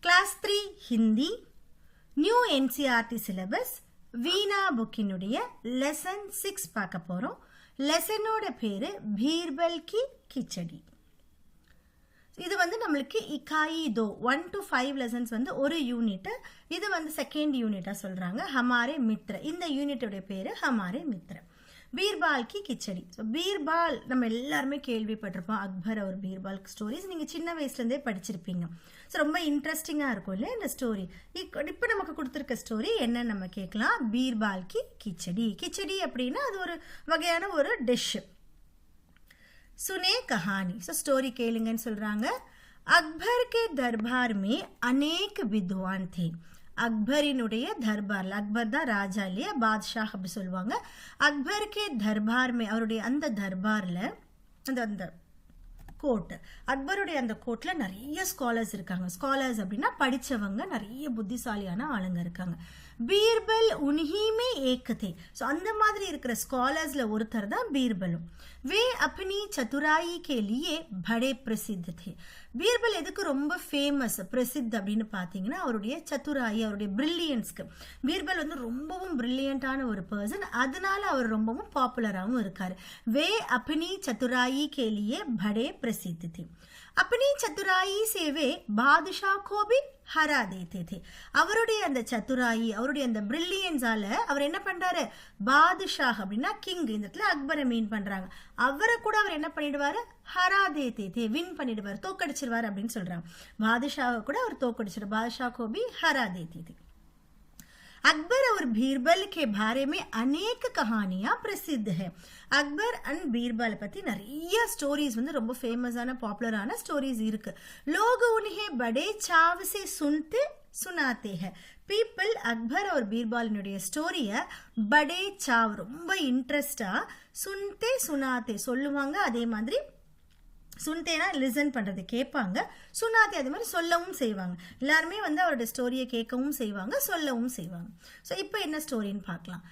Class 3 Hindi new NCERT syllabus Veena புக்கினுடைய lesson 6 பார்க்க போறோம். லெசனோட பேரு பீர்பல் கி கிச்சடி. இது வந்து நம்மளுக்கு இக்காயி தோ 1 to 5 லெசன்ஸ் வந்து ஒரு யூனிட். இது வந்து செகண்ட் யூனிட்டா சொல்றாங்க. ஹமாரே மித்ர, இந்த யூனிட்டோட பேரு ஹமாரே மித்ர. பீர்பால் கி கிச்சடி. ஸோ பீர்பால் நம்ம எல்லாருமே கேள்விப்பட்டிருப்போம். அக்பர் அவர் பீர்பால் ஸ்டோரிஸ் நீங்கள் சின்ன வயசுலேருந்தே படிச்சிருப்பீங்க. ஸோ ரொம்ப இன்ட்ரெஸ்டிங்காக இருக்கும் இல்லையா இந்த ஸ்டோரி. இப்போ நமக்கு கொடுத்துருக்க ஸ்டோரி என்ன நம்ம கேட்கலாம். பீர்பால் கி கிச்சடி. கிச்சடி அப்படின்னா அது ஒரு வகையான ஒரு டிஷ். சுனே கஹானி. ஸோ ஸ்டோரி கேளுங்கன்னு சொல்கிறாங்க. அக்பர் கே தர்பார் மே அநேக் வித்வான் தே. அக்பரினுடைய தர்பார்ல, அக்பர் தான் ராஜா இல்லையா, பாத்ஷாஹ் அப்படி சொல்லுவாங்க. அக்பர் கே தர்பார் மே, அவருடைய அந்த தர்பார்ல அந்த கோர்ட், அக்பருடைய அந்த கோர்ட்ல நிறைய ஸ்காலர்ஸ் இருக்காங்க. ஸ்காலர்ஸ் அப்படின்னா படிச்சவங்க, நிறைய புத்திசாலியான ஆளுங்க இருக்காங்க. பீர்பல் உன்ஹீமே ஏகதே. ஸோ அந்த மாதிரி இருக்கிற ஸ்காலர்ஸ்ல ஒருத்தர் தான் பீர்பலும். வே அப்னி சதுராயி கே லியே படே பிரசித்த தே. பீர்பல் எதுக்கு ரொம்ப ஃபேமஸ் பிரசித் அப்படின்னு பார்த்தீங்கன்னா அவருடைய சதுராயி, அவருடைய பிரில்லியன்ஸ்க்கு. பீர்பல் வந்து ரொம்பவும் பிரில்லியண்டான ஒரு பர்சன், அதனால அவர் ரொம்பவும் பாப்புலராகவும் இருக்காரு. வே அப்னி சதுராயி கே லியே படே பிரசித்த தே. अपनी चतुराई से वे बादशाह को भी हरा देते थे. அவருடைய அந்த சத்துராயி, அவருடைய அந்த பிரில்லியன்ஸால அவர் என்ன பண்றாரு, பாதுஷாஹ் அப்படின்னா கிங், இந்த இடத்துல அக்பரை மீன் பண்றாங்க. அவரை கூட அவர் என்ன பண்ணிடுவாரு, ஹரா தேதே தே, வின் பண்ணிடுவார், தோக்கடிச்சிருவார் அப்படின்னு சொல்றாங்க. பாதுஷாவை கூட அவர் தோக்கடிச்சிரு, பாதுஷா கோ பி ஹரா தேதே தே. अकबर और बीरबल के बारे में अनेक कहानियां प्रसिद्ध है. अकबर அண்ட் பீர்பல் பத்தி நிறைய ஸ்டோரிஸ் வந்து ரொம்ப ஃபேமஸான பாப்புலரான ஸ்டோரிஸ் இருக்கு. लोग उन्हें बड़े चाव से सुनते सुनाते हैं. பீப்புள் அக்பர் और பீர்பாலினுடைய ஸ்டோரிய படே சாவ், ரொம்ப இன்ட்ரெஸ்டா, சுன்தே சுனாத்தே சொல்லுவாங்க. அதே மாதிரி சுன்தேனா லிசன் பண்றது, கேட்பாங்க. சுனாத்தே அதே மாதிரி சொல்லவும் செய்வாங்க. எல்லாருமே வந்து அவரோட ஸ்டோரியை கேட்கவும் செய்வாங்க, சொல்லவும் செய்வாங்க. ஸோ இப்போ என்ன ஸ்டோரின்னு பார்க்கலாம்.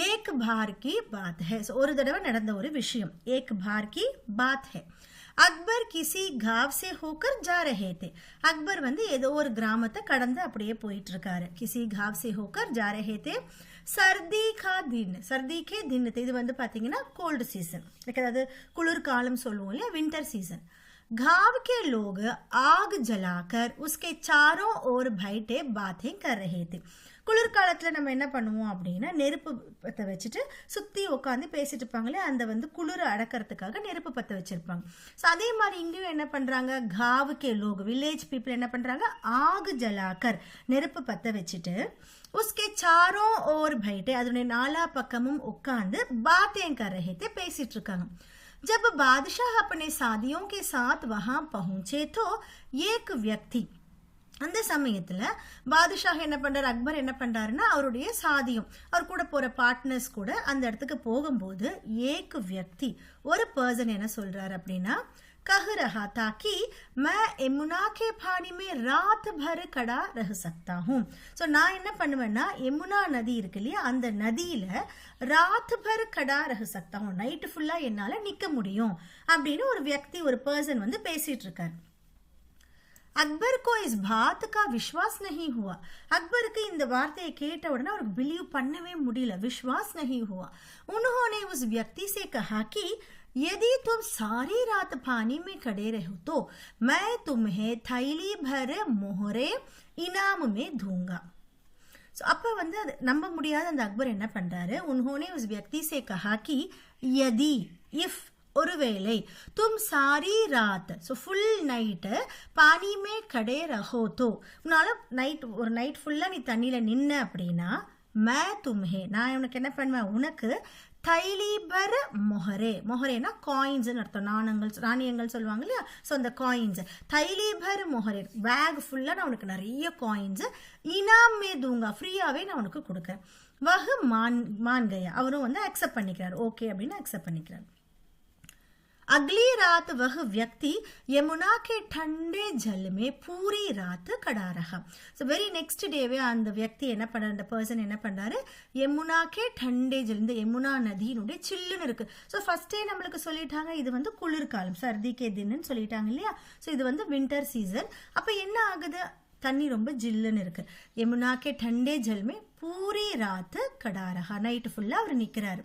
ஏக் பார் கி பாத் ஹை. ஒரு தடவை நடந்த ஒரு விஷயம். ஏக் பார் கி பாத் ஹை. அக்பர் கிசி காவ் சே ஹோக்கர் ஜா ரஹே தே. அக்பர் வந்து ஏதோ ஒரு கிராமத்தை கடந்து அப்படியே போயிட்டு இருக்காரு. கிசி காவ் சே ஹோக்கர் ஜா ரஹே தே. சர்தி கா தின், சர்திக்கே தின், இது வந்து பாத்தீங்கன்னா கோல்டு சீசன், அதாவது குளிர்காலம் சொல்லுவோம் இல்லையா, வின்டர் சீசன். गांव के लोग आग जलाकर उसके चारों ओर बैठे बातें कर रहे थे. குளிர்காலத்தில் நம்ம என்ன பண்ணுவோம் அப்படின்னா நெருப்பு பற்ற வச்சுட்டு சுற்றி உட்காந்து பேசிட்டு இருப்பாங்களே, அந்த வந்து குளிர் அடக்கிறதுக்காக நெருப்பு பற்ற வச்சிருப்பாங்க. ஸோ அதே மாதிரி இங்கேயும் என்ன பண்ணுறாங்க, காவுக்கே லோக், வில்லேஜ் பீப்புள் என்ன பண்ணுறாங்க, ஆகு ஜலாக்கர், நெருப்பு பற்ற வச்சுட்டு உஸ்கே சாரோ ஓர் பைட்டே, அதனுடைய நாலா பக்கமும் உட்காந்து பாத்தேன் கர் ரஹே தே, பேசிட்டு இருக்காங்க. जब बादशाह अपने साथियों के साथ वहां पहुंचे तो एक व्यक्ति, அந்த சமயத்துல பாதுஷாஹ் என்ன பண்றாரு, அக்பர் என்ன பண்றாருன்னா அவருடைய சாதியம், அவர் கூட போற பார்ட்னர்ஸ் கூட அந்த இடத்துக்கு போகும்போது ஏக் வியக்தி, ஒரு பர்சன் என்ன சொல்றாரு அப்படின்னா, कह रहा था कि मैं यमुना के पानी में रात भर खड़ा रह सकता हूँ. ஸோ நான் என்ன பண்ணுவேன்னா, யமுனா நதி இருக்கு இல்லையா, அந்த நதியில ராத் பர் கடா ரஹ சக்தா ஹூம், நைட்டு ஃபுல்லா என்னால நிக்க முடியும் அப்படின்னு ஒரு வியக்தி, ஒரு பர்சன் வந்து பேசிட்டு இருக்காரு. அக்பர் கோ இஸ் பாத் கா விஸ்வாஸ் நஹி ஹுவா. அக்பருக்கு இந்த வார்த்தையை கேட்ட உடனே அவருக்கு பிலீவ் பண்ணவே முடியல, விஸ்வாஸ் நஹி ஹுவா. உன்ஹோனே உஸ் வியக்தி சே கஹா कि यदि तुम सारी रात पानी में खड़े रहो तो मैं तुम्हें थैली भर मोहरे इनाम में दूंगा. ஸோ அப்போ வந்து அது நம்ப முடியாத அந்த அக்பர் என்ன பண்றாரு, உன்ஹோனே உஸ் வியக்தி சே கஹா कि यदि, இஃப், ஒருவேளை, தும் சாரி ராத், ஸோ ஃபுல் நைட்டு பானிமே கடே ரஹோ தோ, உன்னால ஒரு நைட் ஃபுல்லா நீ தண்ணியில நின்ன அப்படின்னா, மே தும்ஹே, நான் உனக்கு என்ன பண்ணுவேன், உனக்கு தைலி பர் மொஹரே, மொஹரேனா காயின்ஸ்னு அர்த்தம், நாணயங்கள் சொல்லுவாங்க இல்லையா, ஸோ அந்த காயின்ஸ், தைலி பர் மொஹரே, பேக் ஃபுல்லாக நான் உனக்கு நிறைய காயின்ஸ், இனாமே தூங்கா, ஃப்ரீயாகவே நான் உனக்கு கொடுக்குறேன். வஹு மான் கயா, அவரும் வந்து அக்செப்ட் பண்ணிக்கிறார், ஓகே அப்படின்னு அக்செப்ட் பண்ணிக்கிறார். अगली रात वह व्यक्ति यमुना के ठंडे जल में पूरी रात खड़ा रहा. So very next day வே அந்த व्यक्ति என்ன பண்ணாரு, அந்த பர்சன் என்ன பண்ணாரு, யமுனா கே ठंडे जल, இந்த யமுனா நதியினுடைய சில்லுன்னு இருக்கு. ஸோ ஃபர்ஸ்டே நம்மளுக்கு சொல்லிட்டாங்க இது வந்து குளிர்காலம், சர்தி கே தின்னு சொல்லிட்டாங்க இல்லையா. ஸோ இது வந்து வின்டர் சீசன். அப்போ என்ன ஆகுது, தண்ணி ரொம்ப ஜில்லுன்னு இருக்கு. यमुना के ठंडे जल में पूरी रात खड़ा रहा. நைட் ஃபுல்லா அவர் நிக்கிறாரு.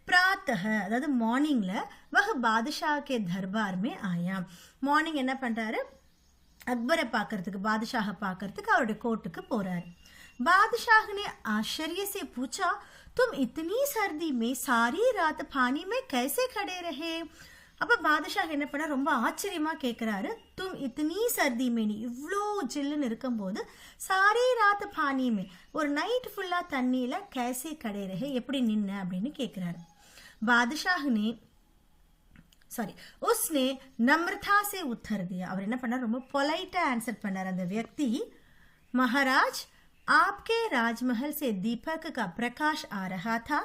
प्रातः அதாவது மார்னிங்ல वह बादशाह के दरबार में आया. மார்னிங் என்ன பண்றாரு, அக்பரை பார்க்கறதுக்கு, பாதுஷாக பார்க்கறதுக்கு அவருடைய கோர்ட்டுக்கு போறாரு. बादशाह ने आश्चर्य से पूछा, तुम इतनी सर्दी में सारी रात पानी में कैसे खड़े रहे? அப்ப பாதுஷாக என்ன பண்ண, ரொம்ப ஆச்சரியமா கேட்கிறாரு. தும் இத்தனி சர்தி மேனி, இவ்வளோ ஜில்லுன்னு இருக்கும்போது சாரி ராத் பானியுமே, ஒரு நைட் ஃபுல்லா தண்ணியில கேசே கடை ரஹே, எப்படி நின்ன அப்படின்னு கேட்கிறாரு. பாதுஷாஹ்னே उसने नम्रता से उत्तर दिया. அவர் என்ன பண்ணார், ரொம்ப பொலைட்டா ஆன்சர் பண்ணார் அந்த व्यक्ति. महाराज, आपके राजमहल से दीपक का प्रकाश आ रहा था,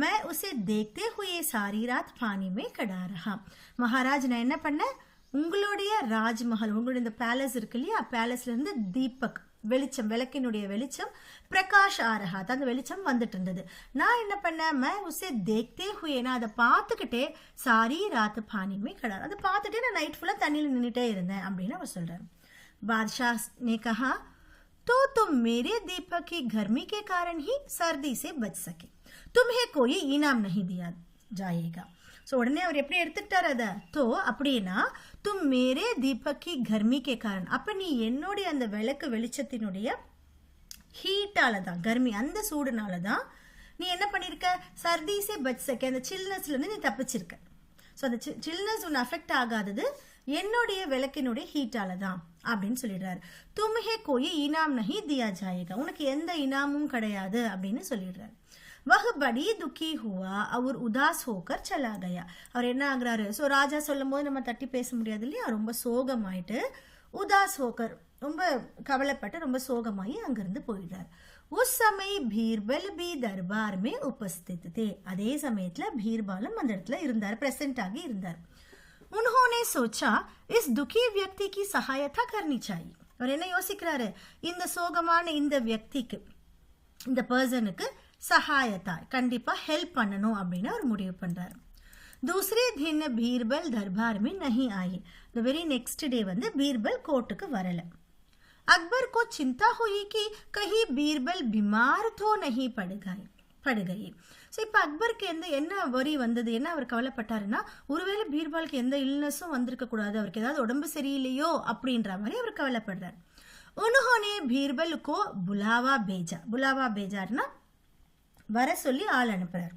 मैं उसे देखते हुए सारी रात पानी में खड़ा रहा. महाराज, நான் என்ன பண்ணேன், உங்களுடைய ராஜ்மஹல், உங்களுடைய இந்த பேலஸ் இருக்கு இல்லையா, பேலஸ்ல இருந்து தீபக் வெளிச்சம், விளக்கினுடைய வெளிச்சம், பிரகாஷ் ஆ ரஹா, அந்த வெளிச்சம் வந்துட்டு இருந்தது. நான் என்ன பண்ணேன், मैं उसे देखते हुए, நான் அதை பார்த்துக்கிட்டே சாரி ராத் பானி में खड़ा, அதை பார்த்துட்டே நான் நைட் ஃபுல்லா தண்ணியில் நின்றுட்டே இருந்தேன் அப்படின்னு அவர் சொல்றாரு. बादशाह ने कहा, तो तुम मेरे दीपक की गर्मी के कारण ही सर्दी से बच सके, तुम्हें कोई इनाम नहीं दिया जाएगा. ஸோ உடனே அவர் எப்படி எடுத்துக்கிட்டார் அதை, தோ அப்படின்னா தும் மேரே தீபக்கி கர்மிக்கே காரணம், அப்போ நீ என்னுடைய அந்த விளக்கு வெளிச்சத்தினுடைய ஹீட்டால தான், கர்மி அந்த சூடுனால தான் நீ என்ன பண்ணியிருக்க, சர்தீஸே பச் சக்கே, அந்த சில்னஸ்லேருந்து நீ தப்பிச்சிருக்க. ஸோ அந்த சில்னஸ் ஒன்று அஃபெக்ட் ஆகாதது என்னுடைய விளக்கினுடைய ஹீட்டால தான் அப்படின்னு சொல்லிடுறாரு. தும்ஹே கோயி இனாம் நஹி தியா ஜாயேகா, உனக்கு எந்த இனாமும் கிடையாது அப்படின்னு சொல்லிடுறாரு. वह बड़ी दुखी हुआ और उदास होकर चला गया. அவர் என்ன ஆகுறாரு, ஸோ ராஜா சொல்லும் போது நம்ம தட்டி பேச முடியாது இல்லையா, ரொம்ப சோகமாயிட்டு, உதாஸ் ஹோக்கர், ரொம்ப கவலைப்பட்டு ரொம்ப சோகமாயி அங்கிருந்து போயிடுறாரு. உஸ் சமய பீர்பல் பி தர்பார் மே உபஸ்தித் தே, அதே சமயத்துல பீர்பாலும் அந்த இடத்துல இருந்தார், பிரசன்ட் ஆகி இருந்தார். उन्होंने सोचा इस दुखी व्यक्ति की सहायता करनी चाहिए. அவர் என்ன யோசிக்கிறாரு, இந்த சோகமான இந்த व्यक्तिக்கு, இந்த பர்சனுக்கு சகாயத்தா, கண்டிப்பா ஹெல்ப் பண்ணணும் அப்படின்னு அவர் முடிவு பண்றாரு. दूसरे दिन बीरबल दरबार में नहीं आई. द वेरी नेक्स्ट डे வந்து बीरबल கோர்ட்டுக்கு வரல. अकबर को चिंता हुई कि कहीं बीरबल बीमार तो नहीं पड़ गई. ஸோ இப்போ அக்பருக்கு என்ன வரி வந்தது, என்ன அவர் கவலைப்பட்டாருன்னா, ஒருவேளை பீர்பாலுக்கு எந்த இல்னஸும் வந்திருக்க கூடாது, அவருக்கு ஏதாவது உடம்பு சரியில்லையோ அப்படின்ற மாதிரி அவர் கவலைப்படுறாரு. उन्होंने बीरबल को बुलावा भेजा. बुलावा भेजाருன்னா வர சொல்லி ஆள் அனுப்புறாரு,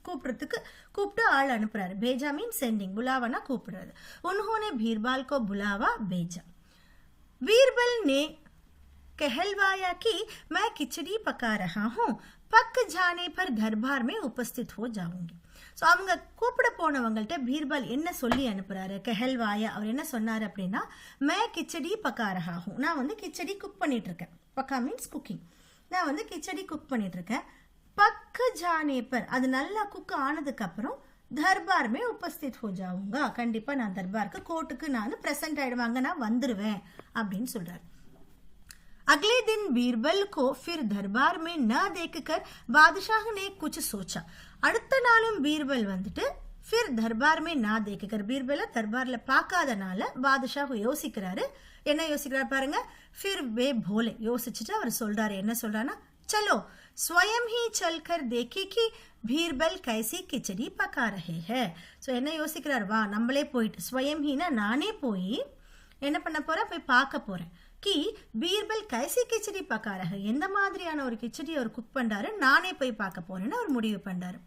கூப்பிட்டு ஆள் அனுப்புறாரு. भेजा मीन सेंडिंग, बुलावाना கூப்பிடுறது. उन्होंने बीरबल को बुलावा भेजा. बीरबल ने कहलवाया कि मैं खिचड़ी पका रहा हूँ, पक जाने पर दरबार में उपस्थित हो जाऊंगी. ஸோ அவங்க கூப்பிட போனவங்கள்ட்ட பீர்பால் என்ன சொல்லி அனுப்புறாரு, கெஹல்வாயா, அவர் என்ன சொன்னார் அப்படின்னா, மே கிச்சடி பக்கா ரஹா ஹூ, நான் வந்து கிச்சடி குக் பண்ணிட்டு இருக்கேன். பக்கா மீன்ஸ் குக்கிங், நான் வந்து கிச்சடி குக் பண்ணிட்டு இருக்கேன். பக் ஜானே பர், அது நல்லா குக் ஆனதுக்கு அப்புறம் தர்பார் மே உபஸ்தித் ஹோ ஜாவுங்கா, கண்டிப்பா நான் தர்பாருக்கு, கோர்ட்டுக்கு நான் பிரசன்ட் ஆயிடுவாங்க, நான் வந்துருவேன் அப்படின்னு சொல்றாரு. अगले दिन बीरबल को फिर दरबार में न देखकर बादशाह ने कुछ सोचा. அடுத்த நாளும் பீர்பல் வந்துட்டு फिर दरबार में ना देखकर, பீர்பல தர்பார்ல பார்க்காதனால பாதுஷாஹ் யோசிக்கிறாரு. என்ன யோசிக்கிறார் பாருங்க, फिर वे भोले, யோசிச்சுட்டு அவர் சொல்றாரு, என்ன சொல்றாருன்னா, चलो स्वयं ही चलकर देखे कि बीरबल कैसी खिचड़ी पका रहे हैं. ஸோ என்ன யோசிக்கிறார், வா நம்மளே போயிட்டு, स्वयं हीனா நானே போய் என்ன பண்ண போறேன், போய் பார்க்க போறேன். कि बीरबल कैसी खिचड़ी पका रहा है, எந்த மாதிரியான ஒரு கிச்சடி அவர் குக் பண்றாரு, நானே போய் பார்க்க போறேன்னு அவர் முடிவு பண்றாரு.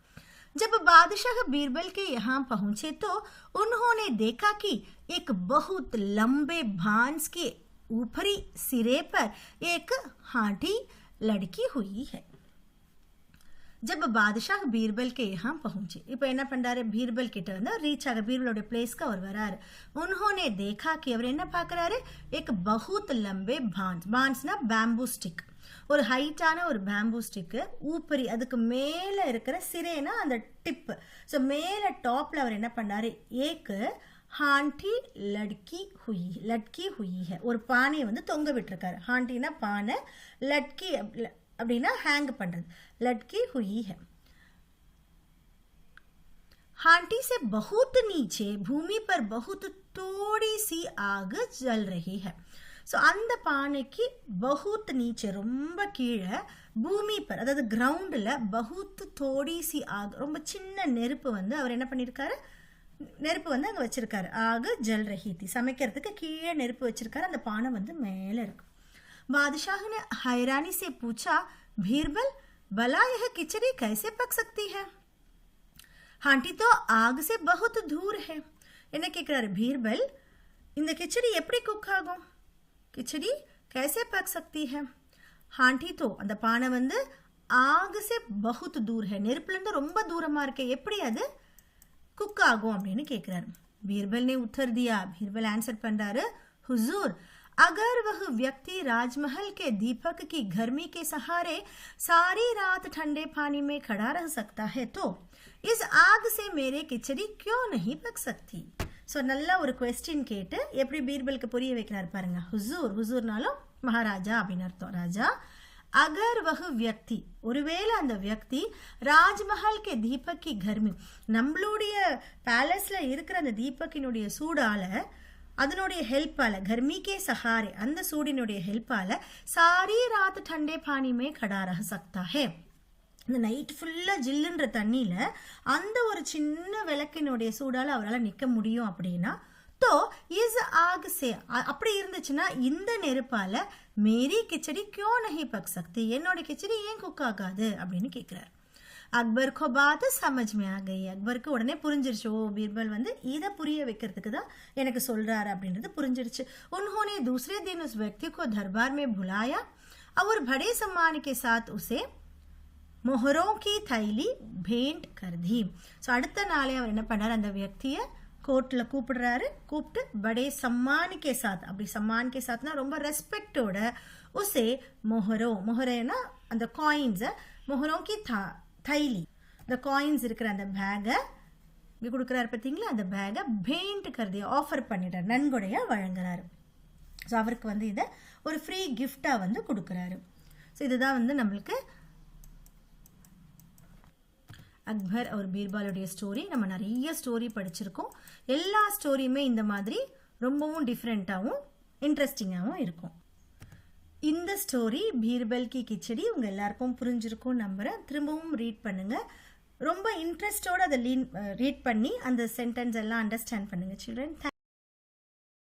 जब बादशाह बीरबल के यहाँ पहुंचे तो उन्होंने देखा कि एक बहुत लंबे बांस के ऊपरी सिरे पर एक हांडी लड़की हुई है. जब बादशाह बीरबल के यहाँ पहुंचे, இப்போ என்ன பண்றாரு, பீர்பல் கிட்ட வந்து ரீச் ஆக, பீர்பலோட பிளேஸ்க்கு அவர் வராரு. उन्होंने देखा कि அவர் என்ன பார்க்கறாரு, एक बहुत लंबे बांस, बांसனா பேம்பூ ஸ்டிக், ஒரு ஹைட்டான ஒரு பேம்பூ ஸ்டிக்கு, ஊப்பரி அதுக்கு மேல இருக்கிற சிரேனா அந்த டிப், ஸோ மேல டாப்ல அவர் என்ன பண்ணாரு, ஏக் ஹாண்டி லட்கி ஹுயி है, ஒரு பானையை வந்து தொங்க விட்டுருக்காரு. ஹாண்டினா பானை, லட்கி அப்படின்னா ஹேங் பண்றது, लटकी हुई है. हांडी से बहुत नीचे भूमि पर बहुत थोड़ी सी आग जल रही है. ஸோ அந்த பானைக்கு பகுத் நீச்சே ரொம்ப கீழே பூமி பர் அதாவது கிரவுண்டில் பகுத் தோடிசி ஆக ரொம்ப சின்ன நெருப்பு வந்து அவர் என்ன பண்ணியிருக்காரு நெருப்பு வந்து அங்கே வச்சிருக்காரு ஆக ஜல் ரஹீதி சமைக்கிறதுக்கு கீழே நெருப்பு வச்சிருக்காரு அந்த பானை வந்து மேலே இருக்கு बादशाह ने हैरानी से पूछा बीरबल भला यह खिचड़ी कैसे पक सकती है हांटी तो आग से बहुत दूर है என்ன கேட்குறாரு பீர்பல் இந்த கிச்சடி எப்படி குக் ஆகும் கிச்சடி कैसे पक सकती है हांटी तो அந்த பானை வந்து आग से बहुत दूर है நெருப்புலேருந்து ரொம்ப தூரமாக இருக்கு எப்படி அது குக் ஆகும் அப்படின்னு கேட்குறாரு बीरबल ने उत्तर दिया बीरबल ஆன்சர் பண்ணுறாரு हुजूर अगर वह व्यक्ति राजमहल के दीपक की गर्मी के सहारे सारी रात ठंडे पानी में खड़ा रह सकता है तो इस आग से मेरे खिचड़ी क्यों नहीं पक सकती ஸோ நல்லா ஒரு கொஸ்டின் கேட்டு எப்படி பீர்பலுக்கு புரிய வைக்கிறார் பாருங்க ஹுசூர் ஹுசூர்னாலும் மகாராஜா அப்படின்னு அர்த்தம் ராஜா அகர் வஹு வியக்தி ஒருவேளை அந்த வியக்தி ராஜ்மஹல் கே தீபக் கி கர்மி நம்மளுடைய பேலஸ்ல இருக்கிற அந்த தீபக்கினுடைய சூடால அதனுடைய ஹெல்ப்பால் கர்மிக்கே சஹாரே அந்த சூடினுடைய ஹெல்ப்பால் சாரி ராத் டண்டே பானிமே கடா ரஹ சக்தா ஹே இந்த நைட் ஃபுல்லாக ஜில்லுன்ற தண்ணியில் அந்த ஒரு சின்ன விளக்கினுடைய சூடால் அவரால் நிற்க முடியும் அப்படின்னா தோ இஸ் ஆக் சே அப்படி இருந்துச்சுன்னா இந்த நெருப்பால் மேரி கிச்சடி கியோ நஹி பக் சக்தி என்னோட கிச்சடி ஏன் குக் ஆகாது அப்படின்னு கேட்குறாரு अकबर को बात समझ में आ गई அக்பருக்கு உடனே புரிஞ்சிருச்சு ஓ பீர்பல் வந்து இதை புரிய வைக்கிறதுக்கு தான் எனக்கு சொல்றாரு அப்படின்றது புரிஞ்சிருச்சு उन्होंने दूसरे दिन उस व्यक्ति को दरबार में बुलाया और बड़े सम्मान के साथ उसे मोहरों की थैली भेंट कर दी ஸோ அடுத்த நாளே அவர் என்ன பண்ணார் அந்த வியக்தியை கோர்ட்டில் கூப்பிடுறாரு கூப்பிட்டு படே சம்மானிக்கே சாத் அப்படி சம்மானிக்கே சாத்னா ரொம்ப ரெஸ்பெக்டோட உசே மொஹரேனா அந்த காயின்ஸை மொஹரோं की தைலி இந்த காயின்ஸ் இருக்கிற அந்த பேக்கை இங்கே கொடுக்குறாரு பார்த்தீங்களா அந்த பேக்கை பெயிண்ட் கருதி ஆஃபர் பண்ணிட்டார் நன்கொடையாக வழங்குறாரு ஸோ அவருக்கு வந்து இதை ஒரு ஃப்ரீ கிஃப்டாக வந்து கொடுக்குறாரு ஸோ இதுதான் வந்து நம்மளுக்கு அக்பர் அவர் பீர்பாலுடைய ஸ்டோரி நம்ம நிறைய ஸ்டோரி படிச்சிருக்கோம் எல்லா ஸ்டோரியுமே இந்த மாதிரி ரொம்பவும் டிஃப்ரெண்ட்டாகவும் இன்ட்ரெஸ்டிங்காகவும் இருக்கும் இந்த ஸ்டோரி பீர்பல் கி கிச்சடி உங்கள் எல்லாருக்கும் புரிஞ்சிருக்கும் நம்புகிறேன் திரும்பவும் ரீட் பண்ணுங்கள் ரொம்ப இன்ட்ரெஸ்டோடு அதை ரீட் பண்ணி அந்த சென்டென்ஸ் எல்லாம் அண்டர்ஸ்டாண்ட் பண்ணுங்கள் சில்ட்ரன்